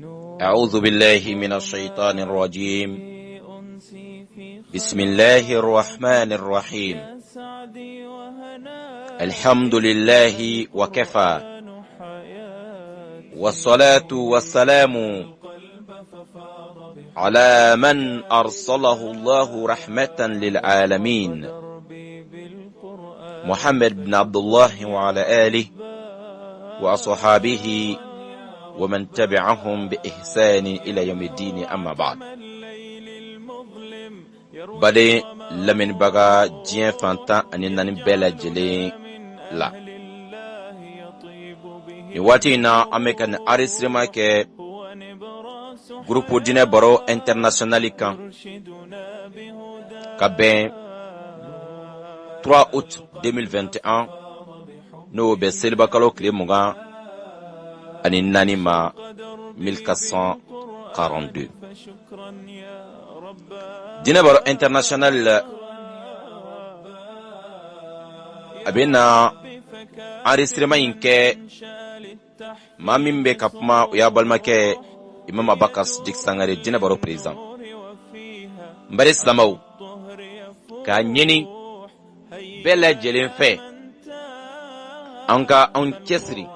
أعوذ بالله من الشيطان الرجيم. بسم الله الرحمن الرحيم. الحمد لله وكفى، والصلاة والسلام على من أرسله الله رحمة للعالمين، محمد بن عبد الله وعلى آله وأصحابه ومن تبعهم بإحسان إلى يوم الدين. أما بعد، بدي لمن بغا جين فانتا أننا بلا جلين لا يواتينا أميكان أرسلما كي Groupe Dine Baro International kan Kabin 3 août 2021 no be selba kalo kile muga ani nani ma 1442. Dine Baro International abena enregistrement inke mamimbe kapma ya balmake Imam Abakar Siddiq Sangare Dine Baro président mbare islamaw ka nyini bela jelen fe anka on kesri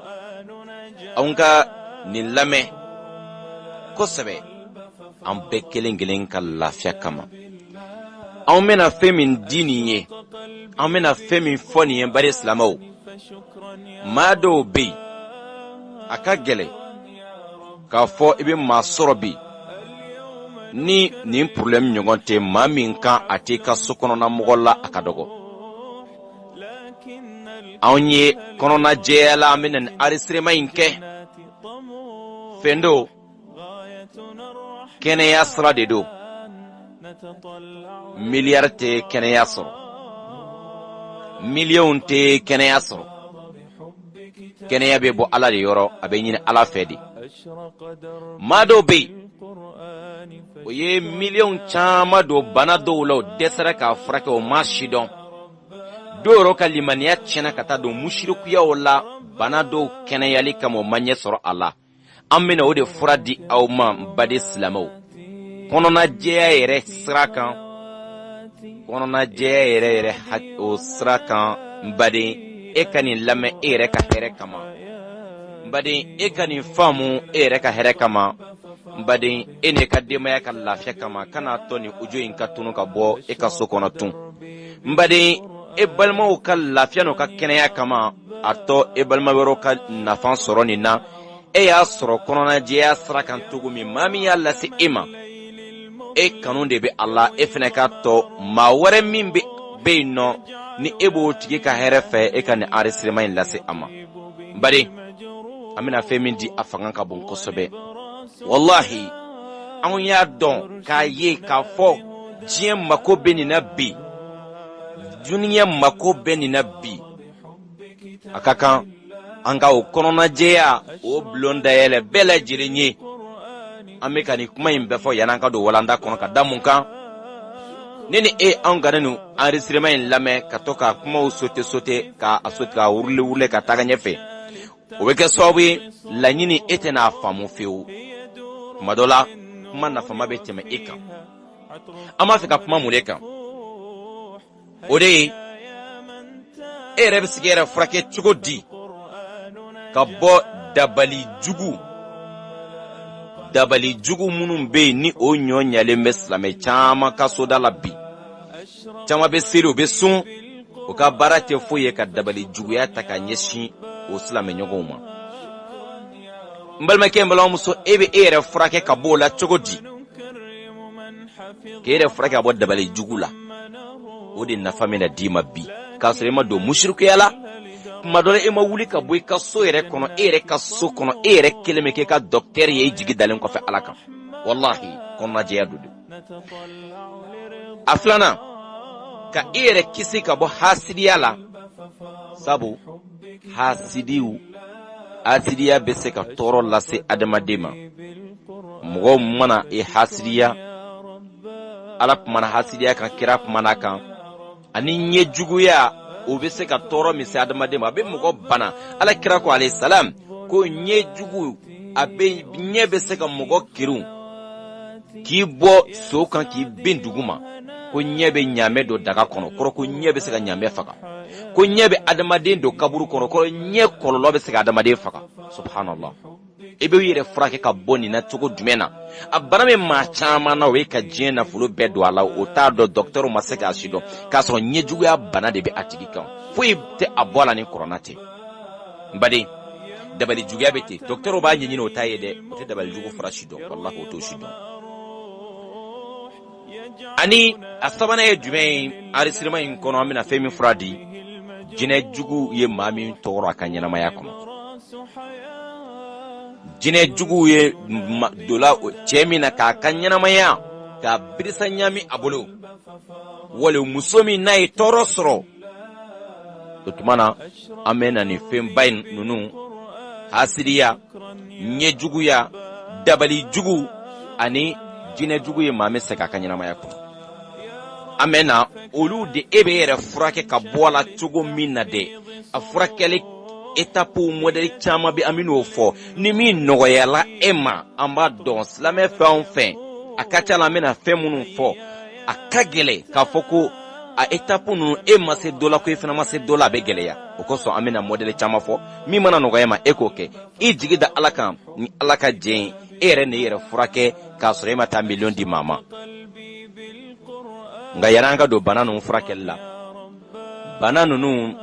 anka ni lame kosabe an be kelen ka lafiya kama an mena femin dini ye an mena femin foni ye mbare islamaw mado be aka gele ka fo ibe masorobi ni problem nyogon te mamin kan ate ka sokono na mogola akadogo awnye kono na jela minen arisrema inke fendo kene yasra de do milliard te kene yasro million te kene yasro kene yabe bo ala de yoro abe nyine ala fedi mado be oye million chama do bana do lo desara ka frake o mashidon doro kalimaniya chena kata do mushriku ya wala bana do kene yali kamo manye soro Allah amina ode furadi aw ma bade islamo kono na jeya yere srakan kono na jeya yere hak o srakan bade ekani lame ere ka here kama bade ekani famu ere ka here kama bade ene ka demaya ka lafiya kama kana toni ujo in ka tunu ka bo e ka sokona tun bade e balma ka lafiya no ka kenaya kama ato e balma wero ka nafan soroni na e ya soro kono na je ya srakan tugumi mami ya lasi ima e kanun de be Allah e fene ka to ma wore min be no ni ebo tigi ka herefe e kan arisrema in lasi ama bade amina femin di afangan ka bon kosobe wallahi an ya don ka ye ka fo jien mako beni na bi duniya mako beni na bi akaka anga o korona jeya o blonda yele bela jirenye ameka ni kuma imbe fo yananka do walanda kono ka damunka nene e an gananu enregistrement in lame ka toka kuma o sote ka asoti ka urle ka taga nyefe o weke sobi la nyini etena famu feu madola kuma na fama be teme eka ama fika kuma muleka ode erebe sigera frake chugodi ka bo dabali jugu munun be ni o nyonyale meslame chama ka soda labi chama be sero be sun o ka barate foye ka dabali jugu ya taka nyeshi o slame nyogoma mbalma kembala muso ebe ere frake ka bola chogodi kere frake abo dabali jugula odi na famina dima bi kasrema do mushriku yala madole e ma wuli ka boy ka so ere kono ere ka so kono ere keleme ke ka docteur ye jigi dalen ko fe alaka wallahi kono je yadudu aflana ka ere kisi ka bo hasidiyala sabu hasidiya be se ka toro lase adamadema mugo mana e hasidiya ala mana hasidiya kan kira mana kan ani nye juguya o be se ka toro mi se adamadema be mugo bana ala kira ko alayhi salam ko ɲɛ jugu a bɛ ɲɛ bɛ se ka mɔgɔ kirin k'i bɔ so kan k'i bin duguma ko ɲɛ bɛ ɲaamɛ don daga kɔnɔ kɔrɔ ko ɲɛ bɛ se ka ɲaamɛ faga ko ɲɛ bɛ adamaden don kaburu kɔnɔ kɔrɔ ɲɛ kɔlɔlɔ bɛ se ka adamaden faga subhanallah i bɛ yɛrɛ furakɛ ka bɔ nin na cogo jumɛn na a bana min maa caman na o ye ka diɲɛ nafolo bɛɛ don a la o t'a dɔn dɔgɔtɔrɔw ma se k'a si dɔn k'a sɔrɔ ɲɛjuguya bana de bɛ a tigi kan foyi tɛ a bɔ a la ni kɔrɔna tɛ n baden dabali juguya bɛ ten dɔgɔtɔrɔw b'a ɲɛɲini o t'a ye dɛ o tɛ dabali jugu fara si dɔn walahi o t'o si dɔn ani a sabanan ye jumɛn ye enregistrement in kɔnɔ an bɛna fɛn min fura di jinɛ jugu ye maa min tɔɔrɔ a ka ɲɛnamaya kɔnɔ jinɛ jugu ye dola cɛ min na k'a ka ɲɛnamaya k'a birisa ɲami a bolo wali muso min n'a ye tɔɔrɔ sɔrɔ o tuma na an bɛ na nin fɛnba in ninnu hasidiya ɲɛjuguya dabali jugu ani jinɛ jugu ye maa min se k'a ka ɲɛnamaya kɔnɔ an bɛ na olu de e bɛ yɛrɛ furakɛ ka bɔ a la cogo min na dɛ a furakɛli étapes modèle caman bɛ an bɛ n'o fɔ ni min nɔgɔyala e ma an b'a dɔn silamɛ fɛn o fɛn a ka ca la an bɛna fɛn minnu fɔ a ka gɛlɛn k'a fɔ ko a étapes ninnu e ma se dɔ la ko e fana ma se dɔ la a bɛ gɛlɛya o kosɔn an bɛna modèle caman fɔ min mana nɔgɔya ma e k'o kɛ i jigi da ala kan ni ala ka jɛn ye e yɛrɛ ne yɛrɛ furakɛ k'a sɔrɔ e ma taa miliyɔn di maa ma nka yanni an ka don bana ninnu furakɛli la bana ninnu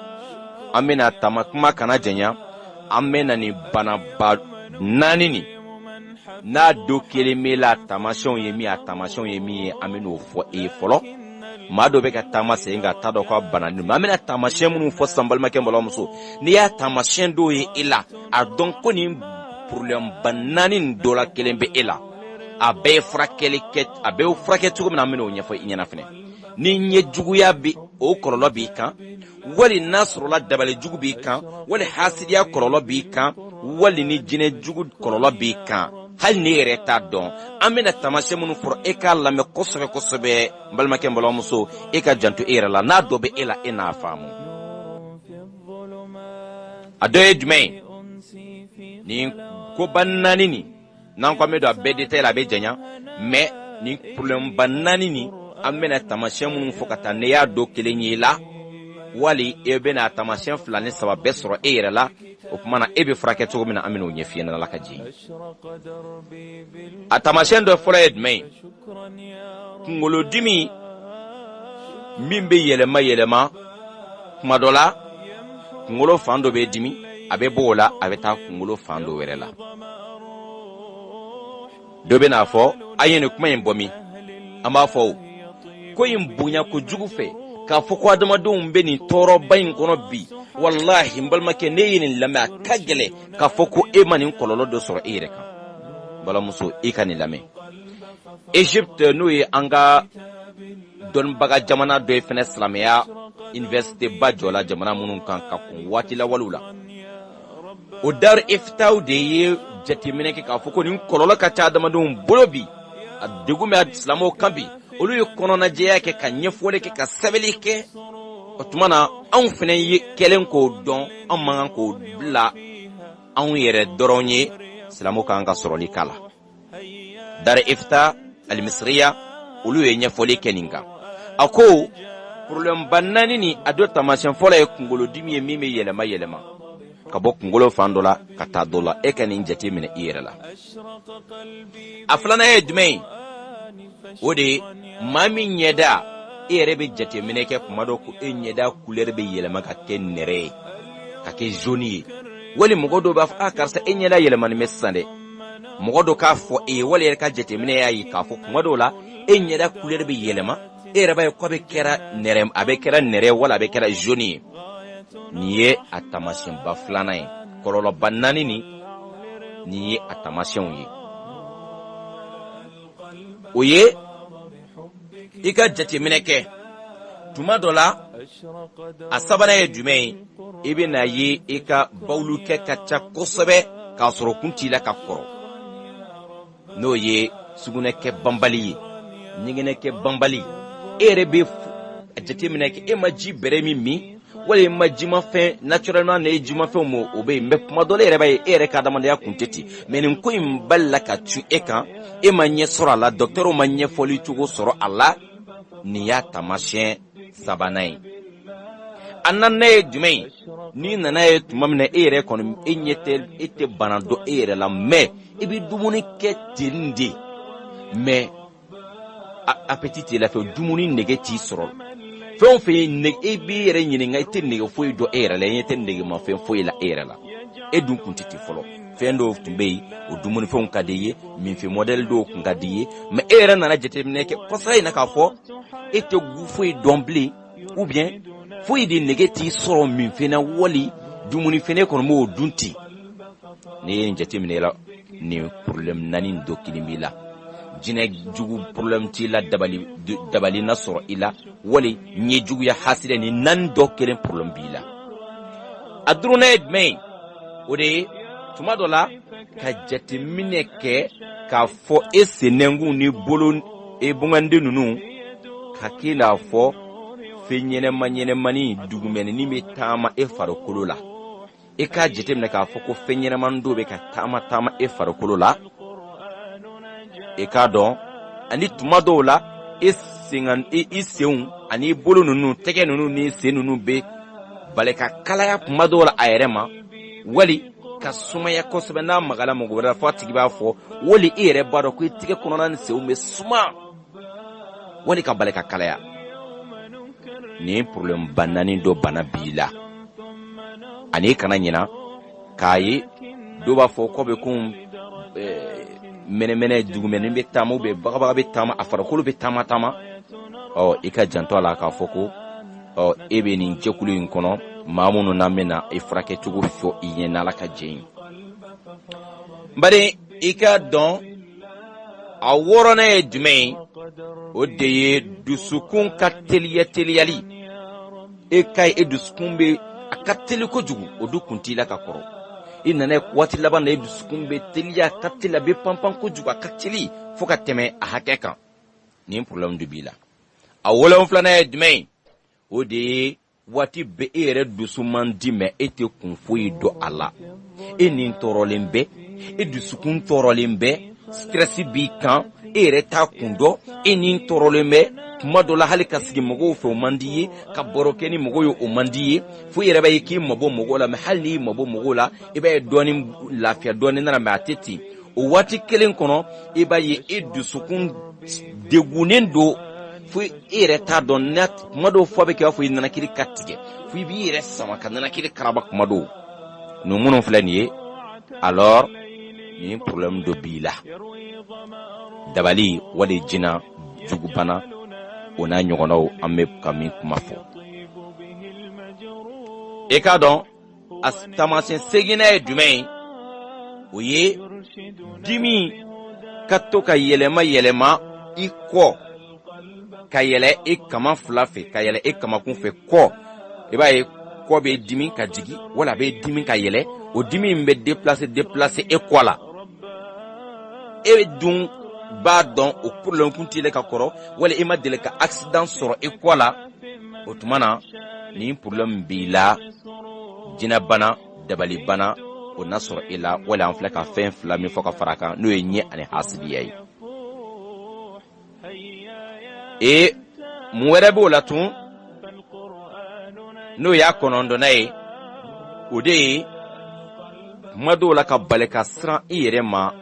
an bɛna tama kuma kana janya an bɛna ni banaba 4 nin n'a do kelen bɛ la tamasiyɛnw ye min a tamasiyɛnw ye min ye an bɛn'o fɔ e ye fɔlɔ maa dɔ bɛ ka taama sen ka taa dɔ ka bana ninnu an bɛna tamasiyɛn minnu fɔ sisan balimakɛ balimamuso n'i y'a tamasiyɛn dɔw ye e la a dɔn ko nin problème ba 4 nin dɔ la kelen bɛ e la a bɛɛ ye furakɛli kɛ a bɛɛ ye furakɛ cogo min na an bɛn'o ɲɛfɔ i ɲɛna fɛnɛ ni ɲɛ juguya bɛ o kɔlɔlɔ b'i kan wali n'a sɔrɔla dabali jugu b'i kan wali hasidiya kɔlɔlɔ b'i kan wali ni jinɛ jugu kɔlɔlɔ b'i kan hali ni yɛrɛ t'a dɔn an bɛna tamasiyɛn minnu fɔ e k'a lamɛn kosɛbɛ kosɛbɛ balimakɛ balimamuso e ka janto e yɛrɛ la n'a dɔ bɛ e la e n'a faamu a dɔ ye jumɛn ye nin koba 4 nin n'an ko an bɛ don a bɛɛ détail la a bɛ janya mais nin problème ba 4 nin an bɛna tamasiyɛn minnu fɔ ka taa ne y'a dɔ kelen ye la wali e bɛna tamasiyɛn 2 ni 3 bɛɛ sɔrɔ e yɛrɛ la o kuma na e bɛ furakɛ cogo min na an bɛna o ɲɛf'i ɲɛna ala ka jigin a tamasiyɛn dɔ fɔlɔ ye jumɛn ye kunkolodimi min bɛ yɛlɛma kuma dɔ la kunkolo fan dɔ bɛ dimi a bɛ bɔ o la a bɛ taa kunkolo fan dɔ wɛrɛ la dɔ bɛ n'a fɔ a ye nin kuma in bɔ min an b'a fɔ ko in bonya kojugu fɛ k'a fɔ ko adamadenw bɛ nin tɔɔrɔba in kɔnɔ bi wallahi n balimakɛ ne ye nin lamɛn a ka gɛlɛn k'a fɔ ko e ma nin kɔlɔlɔ dɔ sɔrɔ e yɛrɛ kan balimamuso i ka nin lamɛn Egypte n'o ye an ka dɔnnibaga jamana dɔ ye fɛnɛ silamɛya université ba jɔ la jamana minnu kan ka kun waati lawalew la o Dar Iftaw de ye jateminɛ kɛ k'a fɔ ko nin kɔlɔlɔ ka ca adamadenw bolo bi a degun bɛ silamɛw kan bi olu ye kɔnɔnajɛya kɛ ka ɲɛfɔli kɛ ka sɛbɛnni kɛ o tuma na anw fɛnɛ ye kɛlen k'o dɔn an man kan k'o bila anw yɛrɛ dɔrɔn ye silamɛw kan ka sɔrɔli k'a la Dar Ifta al-Misriya olu ye ɲɛfɔli kɛ nin kan a ko problème ba 4 ni a dɔ tamasiyɛn fɔlɔ ye kunkolodimi ye min bɛ yɛlɛma ka bɔ kunkolo fan dɔ la ka taa dɔ la e ka nin jate minɛ i yɛrɛ la a filanan ye jumɛn ye o de maa min ɲɛda e yɛrɛ bɛ jateminɛ kɛ kuma dɔ ko e ɲɛda couleur bɛ yɛlɛma ka kɛ nɛrɛ ye ka kɛ jaune ye wali mɔgɔ dɔw b'a fɔ karisa e ɲɛda yɛlɛmani bɛ sisan dɛ mɔgɔ dɔ k'a fɔ e ye wali yɛrɛ ka jateminɛ y'a ye k'a fɔ kuma dɔw la e ɲɛda couleur bɛ yɛlɛma e yɛrɛ b'a ye ko a bɛ kɛra nɛrɛ wala a bɛ kɛra jaune ye nin ye a tamasiyɛnba filanan ye kɔlɔlɔba 4 nin ye a tamasiyɛnw ye o ye i ka jateminɛ kɛ tuma dɔ la a sabanan ye jumɛn ye i bɛ na ye i ka bawulukɛ ka ca kosɛbɛ k'a sɔrɔ kun t'i la ka kɔrɔ n'o ye sugunɛkɛ banbali ye ɲɛgɛnɛkɛ banbali e yɛrɛ bɛ jateminɛ kɛ e ma ji bɛrɛ min wala ma jima fɛn naturellement ne jima fɛn mo o be mais kuma dɔ la yɛrɛ b'a ye e yɛrɛ ka adamadenya kun tɛ ten mais nin ko in balila ka tu e kan e ma ɲɛ sɔrɔ a la docteur ma ɲɛfɔli cogo sɔrɔ a la nin y'a taamasiyɛn sabanan ye a nana ye jumɛn ye n'i nana ye tuma min na e yɛrɛ kɔni e tɛ bana dɔn e yɛrɛ la mais i bɛ dumuni kɛ ten de mais appétit t'i la fɛ dumuni nege t'i sɔrɔ fɛn o fɛn e b'i yɛrɛ ɲininka i tɛ nege foyi dɔn e yɛrɛ la i tɛ nege ma fɛn foyi la e yɛrɛ la e dun kun tɛ ten fɔlɔ fɛn dɔw tun bɛ yen o dumunifɛnw ka di ye minfɛn modèle dɔw kun ka di ye mais e yɛrɛ nana jateminɛ kɛ kɔsara in na k'a fɔ e tɛ gu foyi dɔn bilen ou bien foyi de nege t'i sɔrɔ minfɛn na wali dumunifɛn kɔni b'o dun ten n'i ye nin jateminɛ la nin problème naani dɔ kelen b'i la jinɛ jugu problème t'i la dabali na sɔrɔ i la wali ɲɛ juguya hasida ni naani dɔ kelen problème b'i la a durunan ye jumɛn ye o de ye tuma dɔ la ka jateminɛ kɛ k'a fɔ e senɛnkun ni bolo e bunganden ninnu ka k'i la fɔ fɛn ɲɛnɛmani dugumɛnɛni bɛ taama e farikolo la e k'a jateminɛ k'a fɔ ko fɛn ɲɛnɛmani dɔw bɛ ka taama e farikolo la e k'a dɔn ani tuma dɔw la i senw ani bolo ninnu tɛgɛ ninnu ni sen ninnu bɛ bali ka kalaya tuma dɔw la a yɛrɛ ma wali ka sumaya kosɛbɛ n'a magala mɔgɔ wɛrɛ la fɔ a tigi b'a fɔ wali i yɛrɛ b'a dɔn ko i tɛgɛ kɔnɔna ni senw bɛ suma wali ka bali ka kalaya nin problème ba naani dɔ bana b'i la ani kana ɲina k'a ye dɔw b'a fɔ k'o bɛ kun mɛnɛmɛnɛ dugumɛnɛ bɛ taama ou bien bagabaga bɛ taama a farikolo bɛ taama i ka janto a la k'a fɔ ko e bɛ nin jɛkulu in kɔnɔ maa minnu na bɛna e furakɛ cogo fɔ i ɲɛ n'Ala ka jɛ ye bari i ka dɔn a wɔɔrɔnan ye jumɛn ye o de ye dusukun ka teliyali e ka ye e dusukun bɛ a ka teli kojugu o du kun t'i la ka kɔrɔ i nana waati laban na e dusukun bɛ teliya a ka teli a bɛ panpan kojugu a ka teli fo ka tɛmɛ a hakɛ kan nin problème de b'i la a wolonfilanan ye jumɛn ye o de ye waati bɛ e yɛrɛ dusu man di mɛ e tɛ kun foyi dɔn a la e nin tɔɔrɔlen bɛ e dusukun tɔɔrɔlen bɛ stress b'i kan e yɛrɛ t'a kun dɔn e nin tɔɔrɔlen bɛ tuma dɔ la hali ka sigi mɔgɔw fɛ o man di ye ka baro kɛ ni mɔgɔw ye o man di ye fo yɛrɛ b'a ye k'i mabɔ mɔgɔw la mɛ hali n'i mabɔ mɔgɔw la i b'a ye dɔɔni lafiya dɔɔni nana mɛ a tɛ ten o waati kelen kɔnɔ i b'a ye e dusukun degunnen don fo e yɛrɛ t'a dɔn n'a kuma dɔw fɔ a bɛ kɛ i b'a fɔ i nanakili ka tigɛ fo i b'i yɛrɛ sama ka nanakili karaba kuma dɔw ninnu minnu filɛ nin ye alors nin problème dɔ b'i la dabali wali jinɛ jugubana o n'a ɲɔgɔnnaw an bɛ ka min kuma fɔ e k'a dɔn a taamasiyɛn seginna ye jumɛn ye o ye dimi ka to ka yɛlɛma i kɔ ka yɛlɛ e kama fila fɛ ka yɛlɛ e kamakun fɛ kɔ i b'a ye kɔ bɛ dimi ka jigin wala a bɛ dimi ka yɛlɛ o dimi in bɛ déplacer e kɔ la e dun b'a dɔn o problème kun t'i la ka kɔrɔ wala i ma deli ka accident sɔrɔ i kɔ la o tuma na nin problème b'i la jinɛbana dabalibana o na sɔrɔ i la wala an filɛ ka fɛn fila min fɔ ka fara kan n'o ye ɲɛ ani hasidiya ye mun wɛrɛ b'o la tun n'o y'a kɔnɔntɔnna ye o de ye kuma dɔw la ka bali ka siran i yɛrɛ ma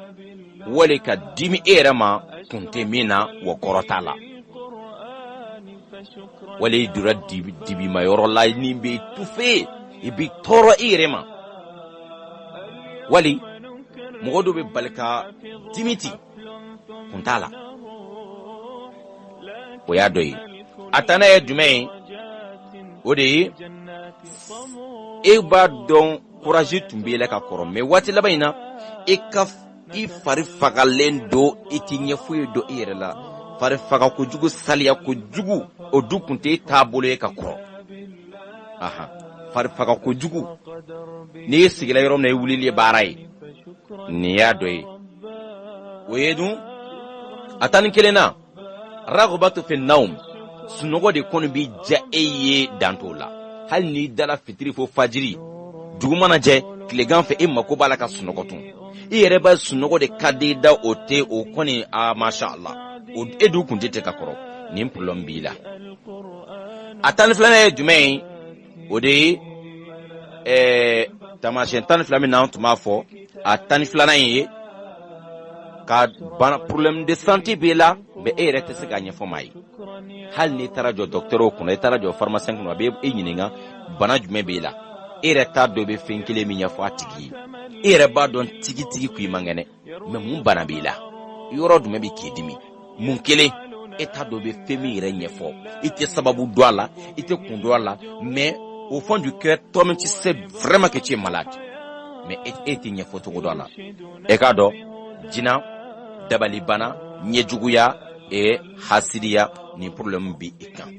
wali ka dimi e yɛrɛ ma kun tɛ min na wa kɔrɔ t'a la wali i donna dibima yɔrɔ la ni bɛ tufe i bɛ tɔɔrɔ i yɛrɛ ma wali mɔgɔ dɔw bɛ bali ka dimi ten kun t'a la o y'a dɔ ye a tanna ye jumɛn ye o de ye e b'a dɔn courage tun b'i la ka kɔrɔ mais waati laban in na i fari fagalen don i t'i ɲɛ foyi dɔn i yɛrɛ la fari faga kojugu saliya kojugu o du kun tɛ e taabolo ye ka kɔrɔ fari faga kojugu n'i sigila yɔrɔ min na i wulili baara ye nin y'a dɔ ye o ye dun a tan ni kelen na raghbatu fi nawm sunɔgɔ de kɔni b'i ja e ye dan t'o la hal ni dala fitiri fo fajiri dugu mana jɛ tilegan fɛ mako b'a la ka sunɔgɔ tun i yɛrɛ b'a sunɔgɔ de ka di da o tɛ o kɔni masha Allah o du kun tɛ ka kɔrɔ nin problème b'i la a tan ni filanan ye jumɛn ye o de ye tamasiyɛn tan ni fila min na an tun b'a fɔ a tan ni filanan ye ka bana problème de santé b'i la mais e yɛrɛ tɛ se k'a ɲɛfɔ maa ye hali n'i taara jɔ docteur kunna i taara jɔ pharmacien kunna a bɛ e ɲininka bana jumɛn b'i la e yɛrɛ t'a dɔn i bɛ fɛn kelen min ɲɛfɔ a tigi ye e yɛrɛ b'a dɔn tigi ko i man kɛnɛ mais mun bana b'i la yɔrɔ jumɛn bɛ k'i dimi mun kelen e t'a dɔn i bɛ fɛn min yɛrɛ ɲɛfɔ i tɛ sababu dɔn a la i tɛ kun dɔn a la mais au fond du cœur toi-même tu sais vraiment que tu es malade mais e tɛ ɲɛfɔ cogo dɔn a la e k'a dɔn jina dabalibana ɲɛjuguya hasidiya ni problème bi i kan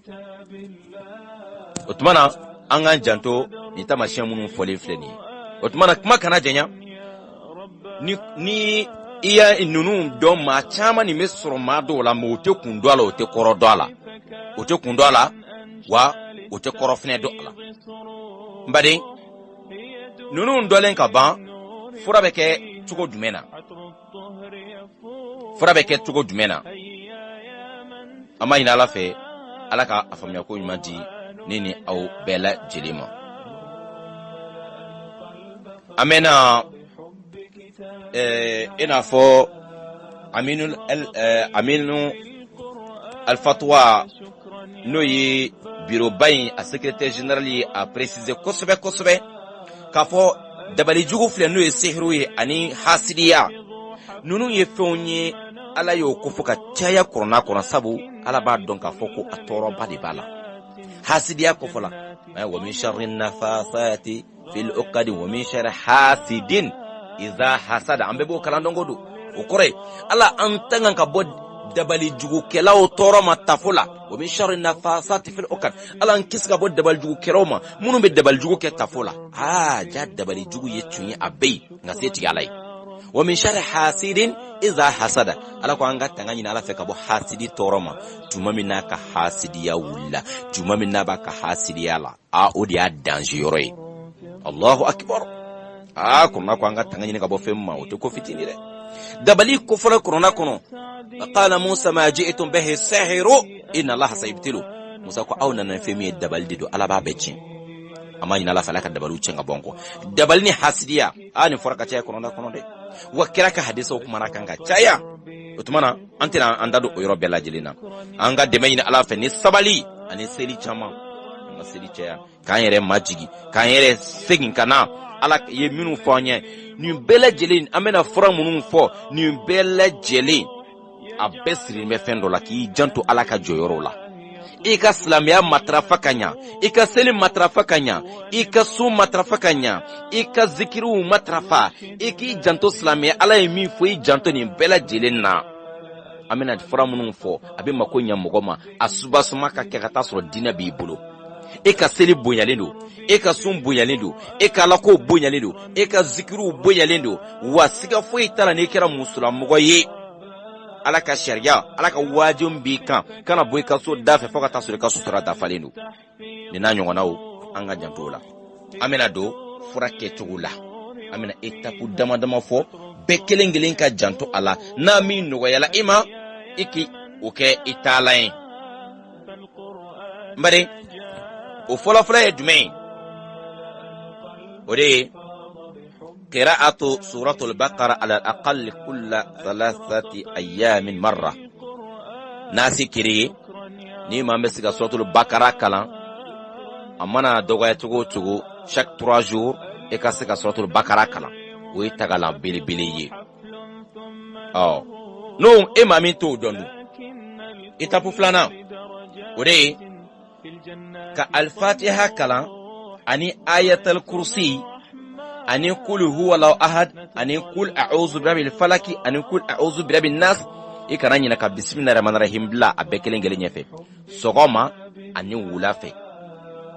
o tuma na an k'an janto ni tamasiyɛn minnu fɔlen filɛ nin ye o tuma na kuma kana janya ni i ya ninnu dɔn maa caman nin bɛ sɔrɔ maa dɔw la mais o tɛ kun dɔn a la o tɛ kɔrɔ dɔn a la o tɛ kun dɔn a la wa o tɛ kɔrɔ fɛnɛ dɔn a la n baden ninnu dɔlen ka ban fura bɛ kɛ cogo jumɛn na fura bɛ kɛ cogo jumɛn na an b'a ɲini Ala fɛ Ala ka a faamuya ko ɲuman di ne ni aw bɛɛ lajɛlen ma an bɛna i n'a fɔ Aminu Al-Fatwa n'o ye biroba in a secrétaire général ye a préciser kosɛbɛ kosɛbɛ k'a fɔ dabalijugu filɛ n'o ye sihiru ye ani hasidiya ninnu ye fɛnw ye Ala y'o ko fɔ ka caya kɔrɔna kɔnɔ sabu Ala b'a dɔn k'a fɔ ko a tɔɔrɔba de b'a la hasidiya ko fɔ la wa min sharri nafasati fil uqadi wa min sharri hasidin iza hasada an bɛ b'o kalan dɔn ko don o kɔrɔ ye Ala an tangan ka bɔ dabalijugukɛlaw tɔɔrɔ ma tafo la wa min sharri nafasati fil uqad Ala an kisi ka bɔ dabalijugukɛlaw ma minnu bɛ dabalijugu kɛ tafo la ja dabalijugu ye tun ye a bɛ yen nka se tigɛ Ala ye wa min sharri hasidin iza hasada Ala ko an ka tanga ɲini Ala fɛ ka bɔ hasidi tɔɔrɔ ma tuma min n'a ka hasidiya wulila tuma min n'a b'a ka hasidiya la o de y'a danger yɔrɔ ye Allahu akbar kɔrɔna ko an ka tanga ɲini ka bɔ fɛn ma o tɛ ko fitini dɛ dabali ko fɔlɔ kɔrɔna kɔnɔ qala Musa ma ji'tum bihi sahiru inna Allaha sayubtilu Musa ko aw nana fɛn min ye dabali de don Ala b'a bɛɛ tiɲɛ an b'a ɲini Ala fɛ Ala ka dabaliw tiɲɛ ka bɔ an kɔ dabali ni hasidiya nin fɔra ka caya kɔrɔna kɔnɔ dɛ wa kira ka hadisaw kumana kan ka caya o tuma na an tɛna an da don o yɔrɔ bɛɛ lajɛlen na an ka dɛmɛ ɲini Ala fɛ ni sabali ani seli caman an ka seli caya k'an yɛrɛ majigi k'an yɛrɛ segin ka na Ala ye minnu fɔ an ye nin bɛɛ lajɛlen an bɛna fura minnu fɔ nin bɛɛ lajɛlen a bɛɛ sirilen bɛ fɛn dɔ la k'i janto Ala ka jɔyɔrɔw la i ka silamɛya matarafa ka ɲa i ka seli matarafa ka ɲa i ka sun matarafa ka ɲa i ka zikiriw matarafa i k'i janto silamɛya Ala ye min fɔ i janto nin bɛɛ lajɛlen na an bɛna fura minnu fɔ a bɛ mako ɲa mɔgɔ ma a subasuma ka kɛ ka taa sɔrɔ diinɛ b'i bolo e ka seli bonyalen don e ka sun bonyalen don e ka Alako bonyalen don e ka zikiriw bonyalen don wa siga foyi t'a la n'i kɛra musolamɔgɔ ye Ala ka sariya Ala ka wajibi b'i kan kana bɔ i ka so da fɛ fo ka taa sɔrɔ i ka sutura dafalen don nin n'a ɲɔgɔnnaw an ka janto o la an bɛna don fura kɛcogo la an bɛna étape dama dama fɔ bɛɛ kelen kelen ka janto a la n'a min nɔgɔyala i ma i k'i o kɛ i taalan ye n bari o fɔlɔfɔlɔ ye jumɛn ye o de ye قراءة سورة البقرة على الأقل كل 3 أيام مرة ناسي كري نيما مسك سورة البقرة كلا أمانا دوغاية تغو chaque 3 jours إكاسك سورة البقرة كلا ويتغالا بيلي بيلي نو إما من تو دونو إتابو فلانا ودي كالفاتحة كلا أني آية الكرسي أن يقول هو لو أحد أن يقول أعوذ برب الفلك أن يقول أعوذ برب الناس إكراني نكا بسم الله الرحمن الرحيم بلا أبكلين جلين يفي سوغما أني ولا في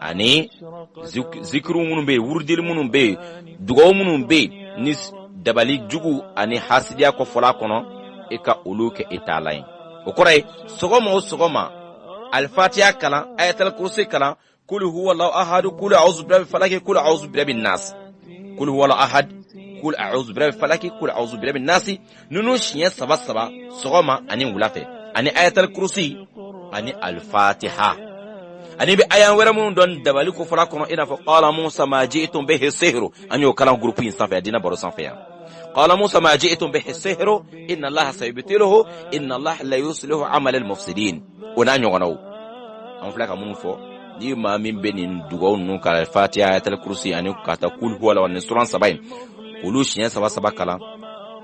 أني ذكر منو بي وردل منو بي دعاء منو بي نس دبالي جوجو أني حاسديا كفلا كنو إكا أولوك إتالاين وكوري سوغما الفاتحة كلا آية الكرسي كلا kul huwallahu ahad kul a'udhu birabbil falaq kul a'udhu birabbin nas kul huwallahu ahad kul a'udhu birabbil falaq kul a'udhu birabbin nas nunu shiya saba sogoma ani wulafe ani ayatul kursi ani al-fatiha ani bi ayan wera mun don dabali ko fara kono ina fa qala musa ma ji'tum bihi sihru ani o kala groupe insan fa dina baro san fa qala musa ma ji'tum bihi sihru inna allaha sayubtiluhu inna allaha la yuslihu amal al-mufsidin ona nyogono on flaka mun fo ni ma min benin dugaw nun kala al-fatiha ayatul kursi ani kata kul huwa wa nisran sabain kulu shiya saba kala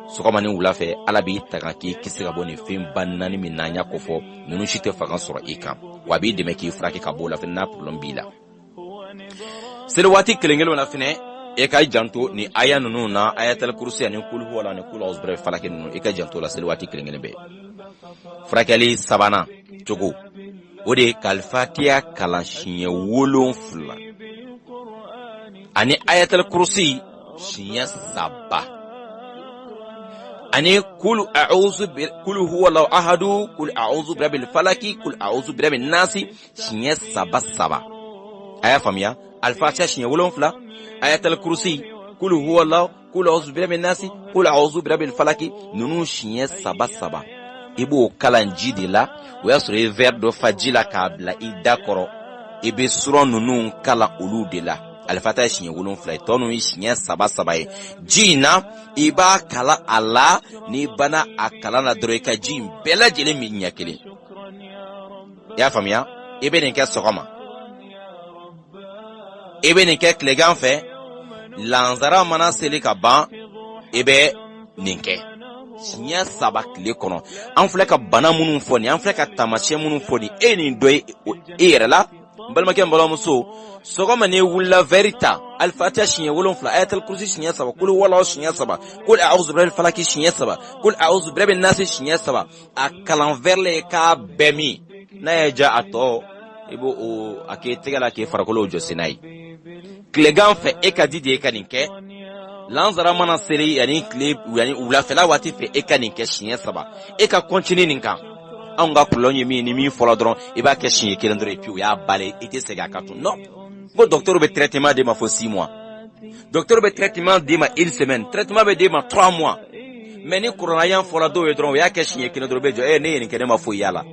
sokoma ni wulafe ala bi taga ki kisiga boni fim banani minanya kofo nunu shite fagan sura ikam wabi de meki fraki ka bola fina problem bila selwati kelengelo na fine e kay janto ni aya nunu na ayatul kursi ani kul huwa ni kul ausbre falaki nunu e kay janto la selwati kelengelo be frakali sabana jogo ode kalfatia kalashiye wolon fula ani ayatul kursi shiya saba ani kul huwallahu ahad kul a'udhu birabbil falaq kul a'udhu birabbin nas shiya saba aya famia al-fatiha shiya wolon fula ayatul kursi kul huwallahu kul a'udhu birabbin nas kul a'udhu birabbil falaq nunu shiya saba ibo kalanji de la o yasure ver do fajila kabla idakoro ibe suron nunu kala ulu de la al-fatiha shiya wolon fula tonu shiya saba jina iba kala ala ni bana akala na droika jin bela jele mi nyakele ya famia ibe ninke sokoma ibe ninke klegan fe lanzara mana selika ban ibe ninke shiya saba kle kono an fleka bana munun foni an fleka tamashe munun foni eni doy erela balma ken balo muso sogoma ne wula verita al-fatiha shiya wolon fla ayatul kursi shiya saba kul huwallahu shiya saba kul a'udhu birabbil falaq shiya saba kul a'udhu birabbin nas shiya saba akalan verle ka bemi na yaja ato ibo o aketegala ke farakolo josinai klegan fe ekadidi ekaninke lanzara mana seri yani kleb yani wula fela wati fe ekaninke shiya saba eka continue ninka an ga kulon yemi ni mi folo dron e ba ke shin kelen dron e puis ya balé ite sega katu non go docteur be traitement de ma fo 6 mois docteur be traitement de ma 1 semaine traitement be de ma 3 mois mais ni corona yan folo do e dron ya ke shin kelen dron be jo e ne ni kene ma fo yala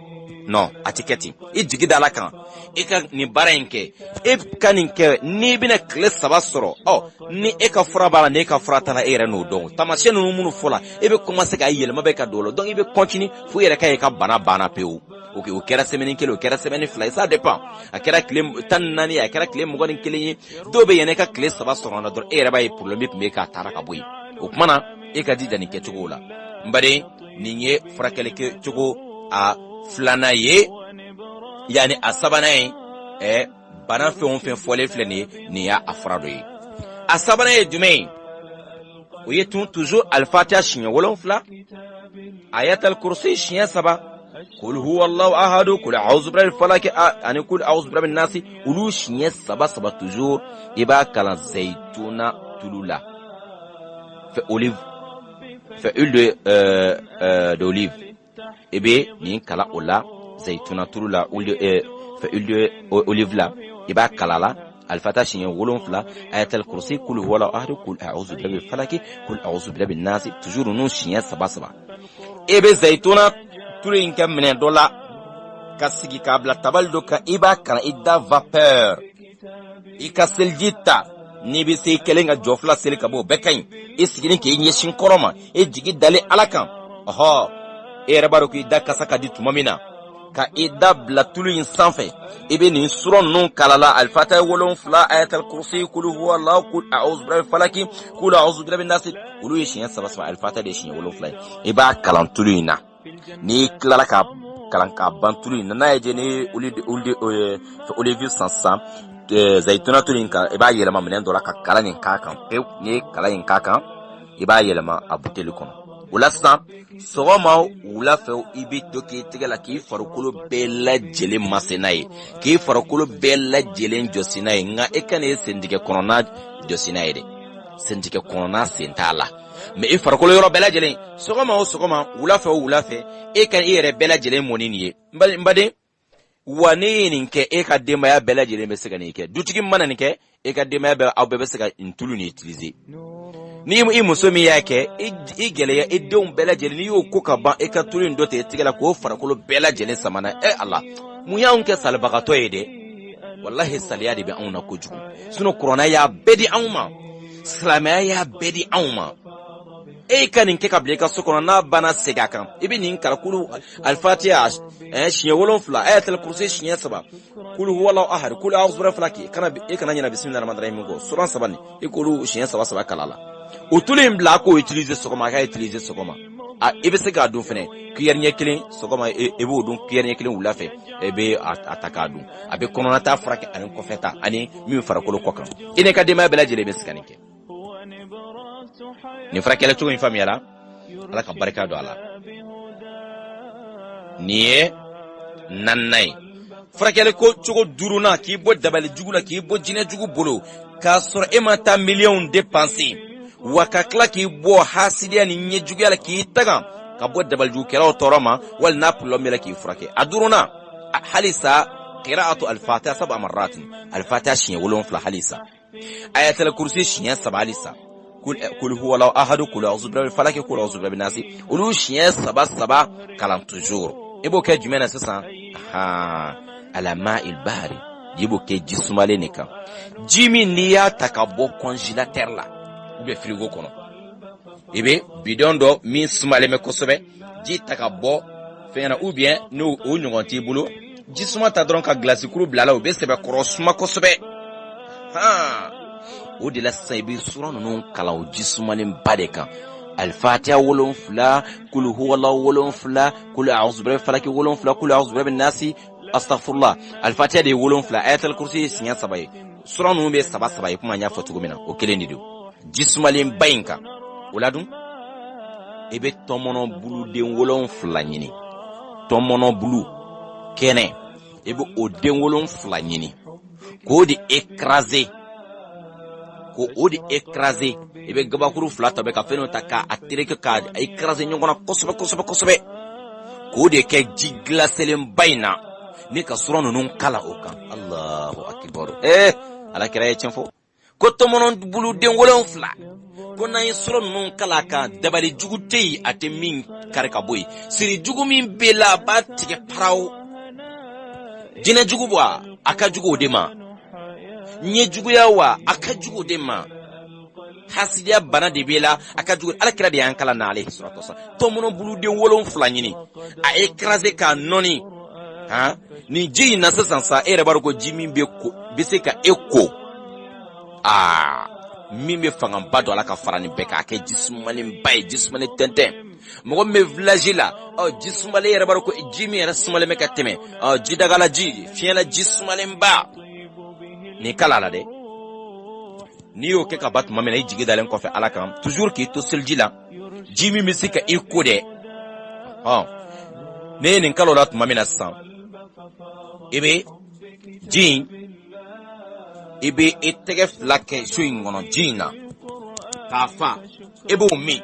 non atiketi e jigi dala kan e ka ni barenke e kaninke ni bina kle saba soro oh ni e ka fura bala ne ka fura tana ere no don tamashe no munu fola e be commencer ka yele mabe ka dolo donc e be continue fu yere ka e ka bana peu ok o kera semaine kele o kera semaine fly ça dépend a kera kle tan nani a kera kle mo godin kele do be yene ka kle saba soro na dor ere ba e problème be ka tara ka boy o mana e ka di dani ke tugola mbade ninye fura kele ke tugo a flana ye yani asabana ye bana fe on fe fole flene ni ya afrado ye asabana ye jume o ye toujours al-fatiha shiya wolon fla ayatul kursi shiya saba kul huwallahu ahad kul a'udhu birabbil falaq ani kul a'udhu birabbin nas ulu shiya saba toujours iba kala zaytuna tulula fe olive fe huile d'olive ebe ni kala ola zaytuna turula fa huile olive la iba kala la al-fatiha shiya wolon fla ayatul kursi kul huwallahu ahad kul a'udhu birabbil falaq kul a'udhu birabbin nas toujours non shiya saba ebe zaytuna turin kam menen dola kasigi kabla tabaldo ka iba kala idda vapeur ikaseljita ni bi se kelenga jofla sel kabo bekain isigini ke yin shin koroma e jigi dale alakan oho ere baro ki da kasaka di tumamina ka ida blatulu insanfe ibe ni suron non kalala al-fatiha wolon fla ayatul kursi kul huwallahu kul a'udhu birabbil falaq kul a'udhu birabbin nas ulu yishin sabasma al-fatiha de shin wolon fla iba kalantulu ina ni klala ka kalanka bantulu ina na je ni olive sansa zaytuna tulinka iba yelama menen dola ka kalanin kakan ni kalanin kakan iba yelama abuteli kono ulasa sogoma ulafe ibi doki tigala ki farukulu bella jele masenaye ki farukulu bella jele josinaye nga ekane sendike konona josinaye de sendike konona sentala me e farukulu yoro bella jele sogoma ulafe ulafe ekan ere bella jele moniniye mbade wa ne nin kɛ e ka denbaya bɛɛ lajɛlen bɛ se ka nin kɛ dutigi mana nin kɛ e ka denbaya bɛɛ aw bɛɛ bɛ se ka ntulu ni utiliser ni i muso min y'a kɛ i gɛlɛya i denw bɛɛ lajɛlen n'i y'o ko ka ban e ka tulu in dɔ tigɛ tigɛ la k'o farikolo bɛɛ lajɛlen samana Allah mun y'anw kɛ salibagatɔ ye dɛ wallahi saliya de bɛ anw na kojugu sinon kuranɛ y'a bɛɛ di anw ma silamɛya y'a bɛɛ di anw ma e ka nin kɛ ka bila i ka so kɔnɔ n'a banna segin a kan i bɛ nin karakulu alfatiha siɲɛ 7 ayatul kursi siɲɛ 3 kul huwallahu ahad kul a'udhu birabbil falaq kana e kana ɲina bismillahir rahmanir rahim ko suran 3 ni i k'olu siɲɛ 3 kala la o tulu in bila ko utiliser sɔgɔma a ka utiliser sɔgɔma i bɛ se k'a dun fɛnɛ cuillère ɲɛ kelen sɔgɔma i b'o dun cuillère ɲɛ kelen wula fɛ i bɛ a ta k'a dun a bɛ kɔnɔnata furakɛ ani kɔfɛta ani min farikolo kɔ kan i ne ka denbaya bɛɛ lajɛlen bɛ se ka nin kɛ nin furakɛli cogo in faamuyala Ala ka barika don a la nin ye naaninan ye furakɛli ko cogo 5nan k'i bɔ dabali jugu la k'i bɔ jinɛ jugu bolo k'a sɔrɔ e ma taa miliyɔn dépenser wa ka tila k'i bɔ hasidiya ni ɲɛjuguya la k'i taga ka bɔ dabalijugukɛlaw tɔɔrɔ ma wali n'a problème bɛ la k'i furakɛ a 5nan halisa qira'atu al-fatiha 7 marratin al-fatiha siɲɛ 7 halisa ayatul kursi siɲɛ 7 halisa kul huwallahu ahad kul a'udhu birabbil falaq kul a'udhu birabbin nas olu siɲɛ 7 kalan toujours i b'o kɛ jumɛn na sisan ala ma'il bahri i b'o kɛ ji sumalen de kan ji min n'i y'a ta ka bɔ congélateur la ou bien frigo kɔnɔ i bɛ bidon dɔ min sumalen bɛ kosɛbɛ ji ta ka bɔ fɛn na ou bien n'o o ɲɔgɔn t'i bolo ji suma ta dɔrɔn ka glace kuru bila la o bɛ sɛbɛ kɔrɔ suma kosɛbɛ o de la sisan i bɛ sura ninnu kalan o ji sumalen ba de kan al-fatiha 7 kul huwallahu 7 kul a'udhu birabbil falaq 7 kul a'udhu birabbin nas astaghfirullah al-fatiha de 7 ayatul kursi siɲɛ 3 ye sura ninnu bɛ 7 ye kuma n y'a fɔ cogo min na o kelen de don ji sumalen ba in kan o la dun i bɛ tɔmɔnɔ buluden 7 ɲini tɔmɔnɔ bulu kɛnɛ i bɛ o den 7 ɲini k'o de écraser i bɛ gabakuru 2 ta bɛ ka fɛn dɔ ta k'a tereke k'a écraser ɲɔgɔn na kosɛbɛ k'o de kɛ ji glacelen ba in na ni ka sura ninnu kala o kan Allahu akbar ala kira ye tiɲɛ fɔ ko tɔmɔnɔ buluden 7 ko n'an ye sura ninnu kala kan dabali jugu tɛ yen a tɛ min kari ka bɔ yen siri jugu min bɛ la a b'a tigɛ paraw jinɛ jugu bɔ a ka jugu o de ma ɲɛ juguya wa a ka jugu o de ma hasidiya bana de bɛ la a ka jugu ala kira de y'an kalan na alayhi salatu wasalam tɔmɔnɔ buluden 7 ɲini a écraser k'a nɔni ni ji in na sisan sa e yɛrɛ b'a dɔn ko ji min bɛ se ka e ko min bɛ fangaba don ala ka fara nin bɛɛ k'a kɛ ji sumalen ba ye ji sumalen tɛntɛn mɔgɔ min bɛ village la ji sumalen yɛrɛ b'a dɔn ko ji min yɛrɛ sumalen bɛ ka tɛmɛ ji dagala ji fiɲɛla ji sumalen ba nin kala la dɛ n'i y'o kɛ ka ba tuma min na i jigi dalen kɔfɛ ala kan toujours k'i to seliji la ji min bɛ se ka i ko dɛ ne ye nin kalo la tuma min na sisan i bɛ ji in i bɛ i tɛgɛ 2 kɛ so in kɔnɔ ji in na k'a fa i b'o min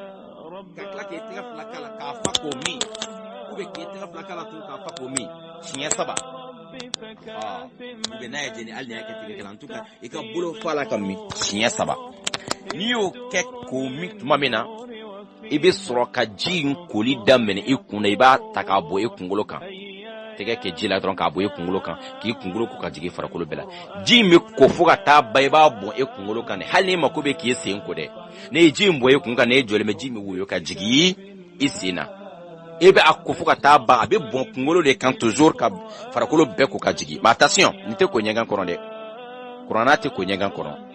ka tila k'i tɛgɛ 2 k'a la k'a fa k'o min ou bien k'i tɛgɛ 2 k'a la k'a fa k'o min siɲɛ 7 ou bien n'a ye jeni hali n'i y'a kɛ tigɛ kelen en tout cas i ka bolo fa la ka min siɲɛ 7 n'i y'o kɛ k'o min tuma min na i bɛ sɔrɔ ka ji in koli daminɛ i kun na i b'a ta k'a bɔ i kunkolo kan tɛgɛ kɛ ji la dɔrɔn k'a bɔ i kunkolo kan k'i kunkolo ko ka jigin farikolo bɛɛ la ji in bɛ ko fo ka taa ban i b'a bɔn i kunkolo kan hali n'i mako bɛ k'i sen ko dɛ ne ye ji in bɔ i kun kan ne ye jɔlen bɛ ji in bɛ woyo ka jigin i sen na i bɛ a ko fo ka taa ban a bɛ bɔn kunkolo de kan toujours ka farikolo bɛɛ ko ka jigin mais attention nin tɛ ko ɲɛgɛn kɔnɔ dɛ kuranna tɛ ko ɲɛgɛn kɔnɔ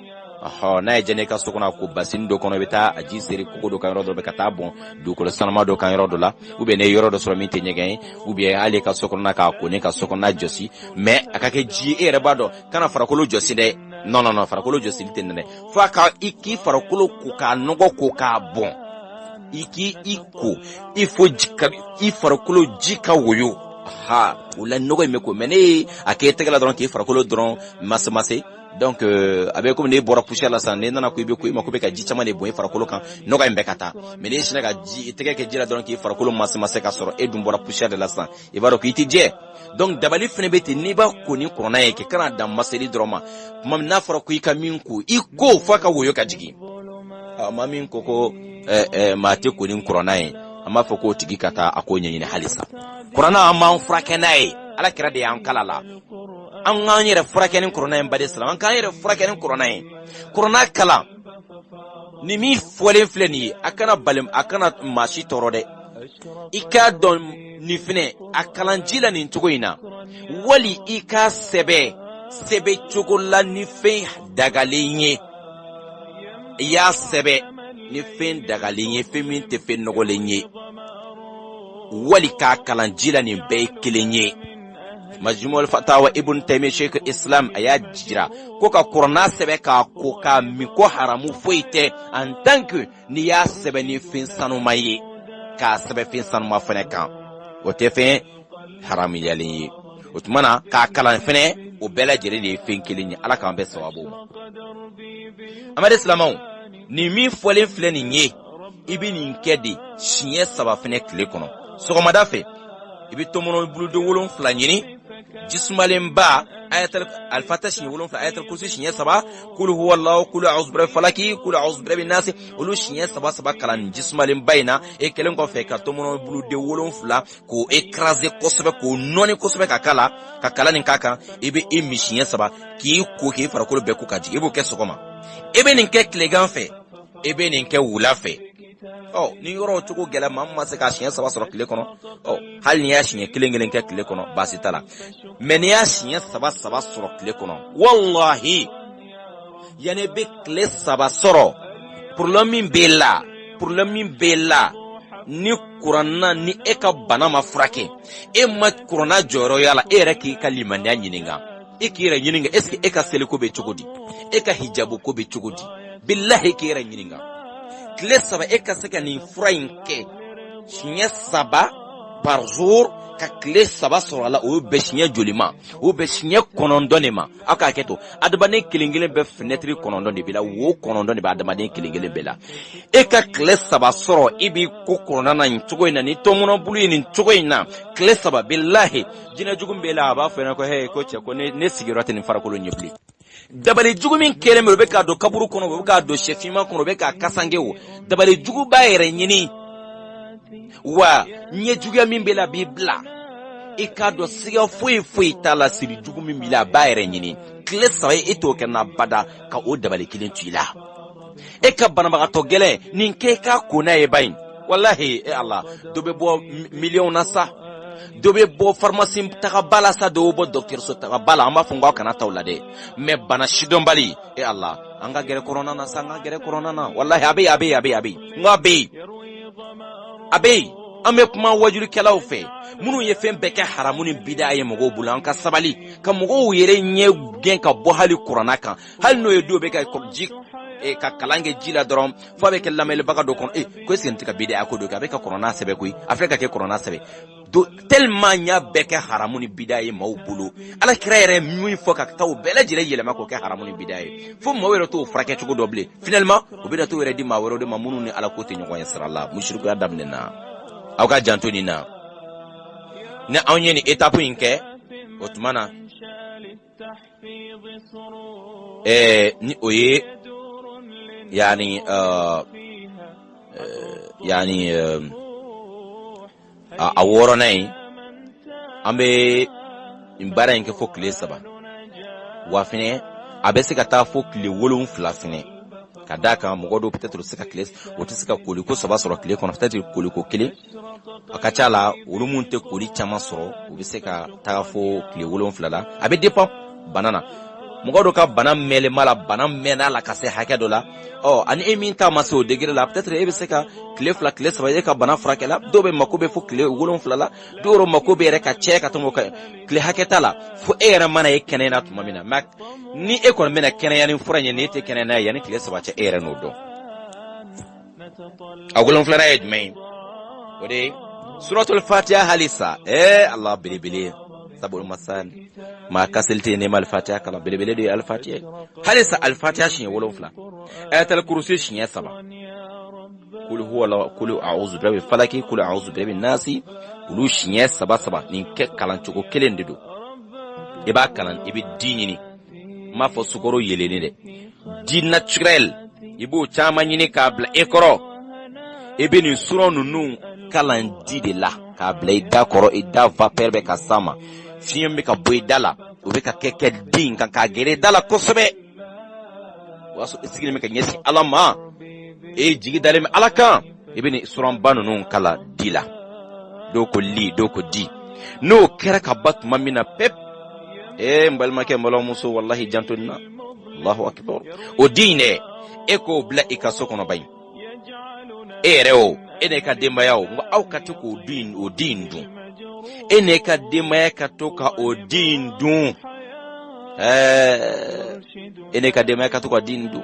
n'a ye jɛnɛ ka so kɔnɔ a ko basini dɔ kɔnɔ i bɛ taa a ji seri kogo dɔ kan yɔrɔ dɔ bɛ ka taa bɔn dugukolo sanuma dɔ kan yɔrɔ dɔ la ou bien ne ye yɔrɔ dɔ sɔrɔ min tɛ ɲɛgɛn ye ou bien hali ka so kɔnɔna k'a ko ne ka so kɔnɔna jɔsi mais a ka kɛ ji e yɛrɛ b'a dɔn kana farikolo jɔsi dɛ non farikolo jɔsili tɛ nɛnɛ fo a ka i k'i farikolo ko k'a nɔgɔ ko k'a bɔn i k'i ko i fo i farikolo ji ka woyo o la nɔgɔ in bɛ ko mais ne ye a kɛ tɛgɛ la dɔrɔn k'i farikolo dɔrɔn masse donc a bɛ komi ne bɔra poussière la sisan ne nana ko i bɛ ko i mako bɛ ka ji caman de bɔn i farikolo kan nɔgɔ in bɛ ka taa mais n'i sinna ka ji tɛgɛ kɛ ji la dɔrɔn k'i farikolo masse ka sɔrɔ e dun bɔra poussière de la sisan i b'a dɔn k'i tɛ jɛ donc dabali fene beti ni ba ko ni corona yake kana da masiri drama kuma na fara ku ka min ku iko fa ka woyo ka jigi amma min ko ma te ko ni corona yi amma fa ko tigi kata akonye ni halisa corona amma frake nayi ala kira de an kalala an nganyere frake ni corona en bade salam an kanyere frake ni corona kala ni mi folen fleni akana balem akana mashi torode ika don ni fine akalanjila ni ntugoina wali ika sebe chugola ni fe dagalinye ya sebe ni fe dagalinye fe min te fe nogolenye wali ka akalanjila ni be kilenye majmul fatawa ibn taymiyyah sheikh islam aya jira ko ka corona sebe ka ko ka mi ko haramu foite en tant que ni ya sebe ni fin sanu maye ka sebe fin sanu ma fene kan o te fe haram yali o tumana ka kala fene o bela jere ni fin kilini ala kan be sawabo amade islamau ni mi folen fleni nye ibini nkedi shinye saba fene kile kono so ma dafe ibi tomono bulu de wolon flanyini jismalen ba ayatul al-fatah shi wolon fla ayatul kursi shi saba kul huwa allah kul a'udhu bi falaki kul a'udhu bi nas ulu shi saba kalan jismalen bayna e kelen ko fe ka tomono bulu de wolon fla ko écraser kosobe ko noni kosobe kakala nin kaka ibi imi shi saba ki ko ke fara ko be ko kaji ibo ke sokoma ebe nin ke klegan fe ebe nin ke wula fe oh ni yoro tuko gela mamma se ka shinya saba soro kile kono oh hal ni ya shinya kilengelen ke kile kono basi tala men ya shinya saba soro kile kono wallahi yani be kile saba soro problème bella ni kurana ni eka bana ma frake e ma kurana joro yala e reki kalimanda nyininga ikira nyininga eske eka sele ko be chugudi eka hijabu ko be chugudi billahi kira nyininga kile saba eka seka ni frainke shinya saba par jour ka kile saba sorala o be shinya jolima o be shinya konondonema aka keto adabane kilingile be fenêtre konondone bila wo konondone ba adabane kilingile bela eka kile saba soro ibi ko korona ntugo ina ni tomuno bulu ni ntugo ina kile saba billahi jina jugum bela ba fena ko he ko che ko ne sigirate ni farakolo nyebli dabali jugu min kele me be ka do kaburu kono be ka do shefima kono be ka kasangewo dabali jugu bayere nyini wa nye jugu min be la bibla e ka do siga foi tala siri jugu min bila bayere nyini kle sawe eto kana bada ka o dabali kilin tuila e ka banaba to gele nin ke ka kona e bayin wallahi e allah do be bo million nasa dobe bo pharmacie taka bala sa do bo docteur so taka bala ama funga kana tawlade me bana shidon bali e allah anga gere corona na sanga gere corona na wallahi abi ngabe ame kuma wajuri kelaw fe munu ye fen beke haramuni bidaye mogo bulan ka sabali ka mogo yere nye gen ka bo hali corona kan hal no ye do be ka korji e ka kalange jila dorom fo be ke lamel baga do kon ko senti ka bidaya ko do ka be ka corona sebe kuy afrika ke corona sebe do tellement nya beke haramuni bidaye mawbulu ala kirere muy fo ka taw bela jile yele mako ke haramuni bidaye fo mo wero to frake to doble finalement o be da to were di ma wero de mamunu ni ala ko te nyon sallallahu mushriku adam ne na aw ka jantoni na ne anye ni étape inke otmana ni oye yani aworo nay ambe imbara inke fo kile saba wa fine abese ka ta fo kile wolon fla fine kadaka mugodo peut-être sika kile o tisika koli ko saba soro kile kono peut-être koli ko kile akachala ulumunte koli chama soro ubise ka ta fo kile wolon fla la abe dépend banana mugodo ka bana mele mala bana mena la kase hake dola ani eminta maso degire la peut-être ebise ka kile fla kile saba ka bana frakela dobe makobe fo kile wolon fla la doro makobe re ka cheka to moka kile hake tala fo era mana e kenena to mamina mak ni e kon mena kenena ni furanye ni te kenena yani kile saba che era no do agolon fla raid main ode suratul fatiha halisa allah bilibili sabul masan ma kaselte ne mal fatiha kala belebele de al fatiha halisa al fatiha shin wolon fla ayatul kursi shin ya saba kul a'udhu birabbil falaki kul a'udhu birabbin nasi ulu shinya saba nin ke kalan cogo kelen de do e ba kalan e bi dinini ma fo sukoro yeleni de di naturel ibo chama nyini ka bla ekoro e be ni suron nunu kalan di de la ka bla ida koro ida vapeur be ka sama fiyem be ka boy dala o be ka keke din kan ka gere dala kosobe waso isigile me ka nyesi alama e jigi dale me alaka e be ni suron banu nun kala dila doko di no kera ka bat mamina pep mbal make mbalo muso wallahi jantonna Allahu akbar o dine eko bla ikasokono bay reo ene ka demba yawo aw katuko din o dindu ene ka demba katoka o dindu ene ka demba katoka dindu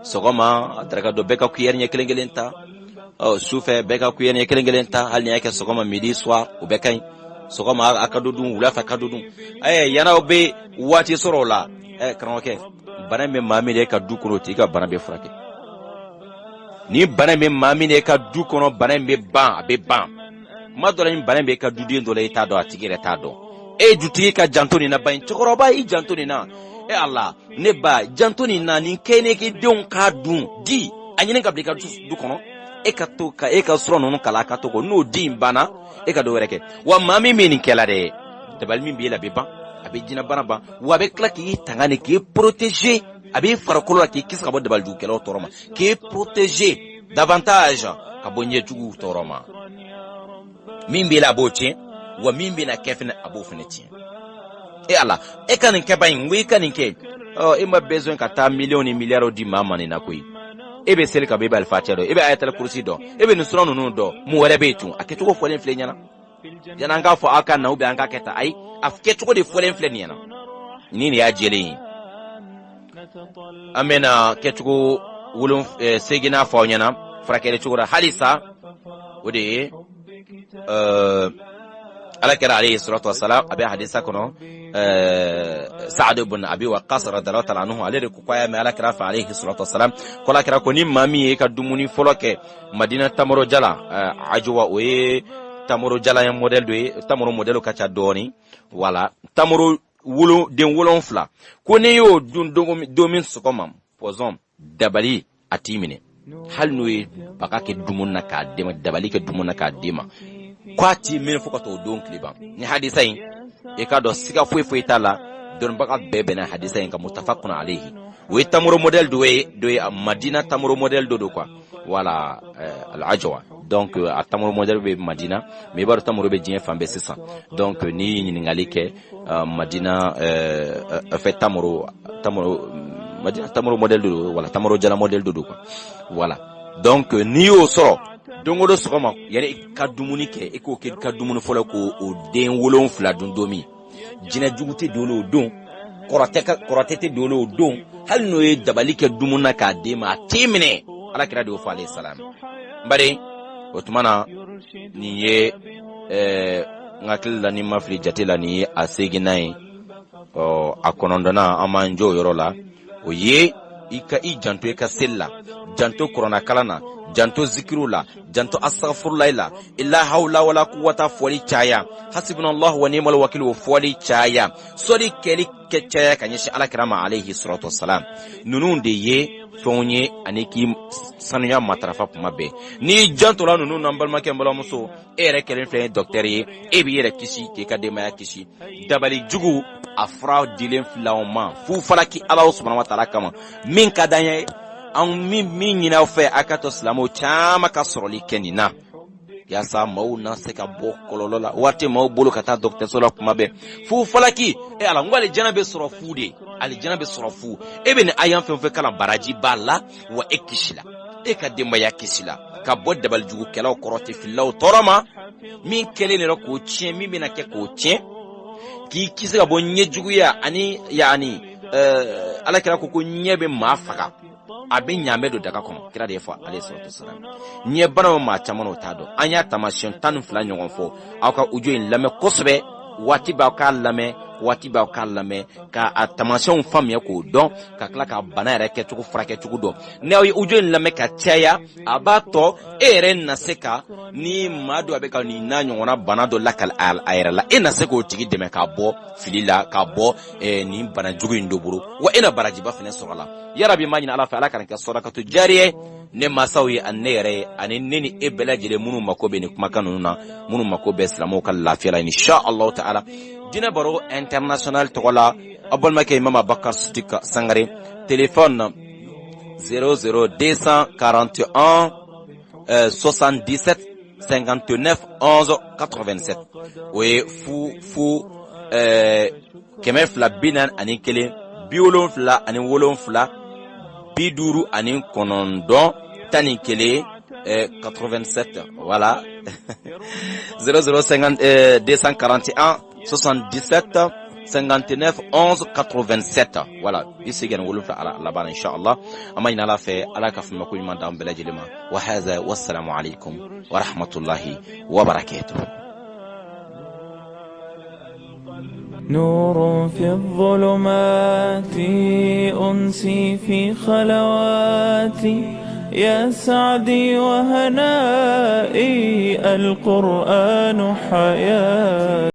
sogoma atraga do beka kuyernya kelengelenta o sufe beka kuyernya kelengelenta hal nyake sogoma midi soir o bekai sogoma akadudun wula fa kadudun yana obe wati sorola kranke bana me mami de ka du kono ti ka bana be frake ni bana me mami de ka du kono bana be ban abe ban ma do la bana be ka du de ndo le ta do atigere ta do duti ka jantoni na ban chokoroba I jantoni na Allah ne ba jantoni na ni kene ke don ka dun di anyine ka blika du kono ka to ka ka sro no kala ka to ko no di bana ka do wereke wa mami me ni kela de tabal min bi la be ban abe jina baraba wa be klaki tangane ki protéger abe farakolo ki kisa bo debal du kelo toroma ki protéger davantage ka bonye tugu toroma mimbi la boche wa mimbi na kefina abo fineti Allah kan ke bayin we kan ke ma besoin ka ta million ni milliard di mama ni nakoi ebe sel ka be bal fatero ebe ayatul kursi do ebe nusranu no do mu wala betu aketu ko folen flenyana yana nga fo aka na ubi anka keta ai afke tuko de folen flenyana nini ya jele amena ketuko wulum segina fo nyana frakere chukura halisa wode ala kira alayhi salatu wassalam abi hadisa kono Sa'd ibn Abi Waqqas radhiyallahu ta'ala anhu alayhi ku kwaya me ala kira fa alayhi salatu wassalam kola kira ko ni mami ka dumuni foloke Madina tamoro jala ajwa oye tamoro jala ya model do tamoro modelo kacha doni wala tamoro wulo den wolon fla ko ne yo dun domin sokomam pozom dabali atimine hal noy bakake dumunna ka dema dabali ke dumunna ka dema kwati men fokato don kliba ni hadisain ka do siga foi tala don baka bebe na hadisain ka muttafaqun alayhi we tamoro model do Madina tamoro model do kwa wala al-ajwa donc atamoro model be Madina me bar tamoro be jien fambe 600 donc ni ngalike Madina fait tamoro Madina tamoro model do wala tamoro jala model do kwa wala donc ni o soro dongo do sokoma yare kadumuni ke ko ke kadumuni fola ko o den wolon fla dun domi jina juguti dolo don korate dolo don hal no e dabali ke dumuna ka de ma timine ala kira do fa alayhi salam bare otumana ni ye ngakil la ni mafli jatela ni aseginai o akonondona amanjo yorola o ye ika I janto e ka sella janto korona kalana janto zikirula janto astaghfirullah illa hawla wala quwwata foli chaya hasbunallahu wa ni'mal wakeel foli chaya sori keli ke chaya kanyeshi ala kirama alayhi salatu wassalam nunun de ye fonye aniki sanuya matrafa pumabe ni janto la nunun nambal make mbala muso ere kelen fe docteur ye e bi yere kisi ke kadema ya kisi dabali jugu afra dilen flawma fu falaki Allah subhanahu wa ta'ala kama min kadanya an min nyina fe akato islamo chama ka soroli kenina ya sa mauna se ka bo kololola wate maw bolo kata docteur solo kumabe fu falaki ala ngwale janabe sorofu de ali janabe sorofu ebe ni ayan fe kala baraji balla wa ekishila ka demba ya kishila ka bodde bal jugu kala koroti fillaw torama min kelene ro ko chien mi bina ke ko chien ki kisi ka bonye jugu ya ani yani ala kira ko nyebe mafaka abin nyame do daga kono kira de fa alayhi salatu wassalam nye bana ma chamano tado anya tamashin tan fla nyon fo aka ujo in lame kosbe wati ba ka lame waati b'a k'a lamɛn ka a taamasiyɛnw faamuya k'o dɔn ka tila ka bana yɛrɛ kɛcogo furakɛcogo dɔn. Ni aw ye audio in lamɛn ka caya a b'a tɔ e yɛrɛ na se ka ni maa dɔ a bɛ ka nin n'a ɲɔgɔnna bana dɔ lakali a yɛrɛ la e na se k'o tigi dɛmɛ k'a bɔ fili la k'a bɔ nin bana jugu in dɔ bolo wa e na barajiba fana sɔrɔ a la. Yarabi ma ɲini Ala fɛ Ala kana kɛ sɔdakatu jariya ye ne masaw ye ani ne yɛrɛ ye ani ne ni e bɛɛ lajɛlen minnu mako bɛ nin kumakan ninnu na minnu mako bɛ silamɛw ka lafiya la insha Allah taala. Dinɛ baro international tɔgɔ la a balimakɛ Imam Abubakar Sidiki Sangare, téléphone 00241 77 59 11 87. O ye fu kɛmɛ fila bi naani ani kelen 77 ani 7 50 ani 9 11 87. Voilà. 241 77 59 11 87. Voilà. Ici gagne wolofla ala là-bas inshallah. Ama ina la fe ala ka fuma ko nyuma dam bela jelema. Wa hadha wassalamu alaykum wa rahmatullahi wa barakatuh. نور في الظلمات أنسي في خلواتي يا سعدي وهنائي القرآن حياتي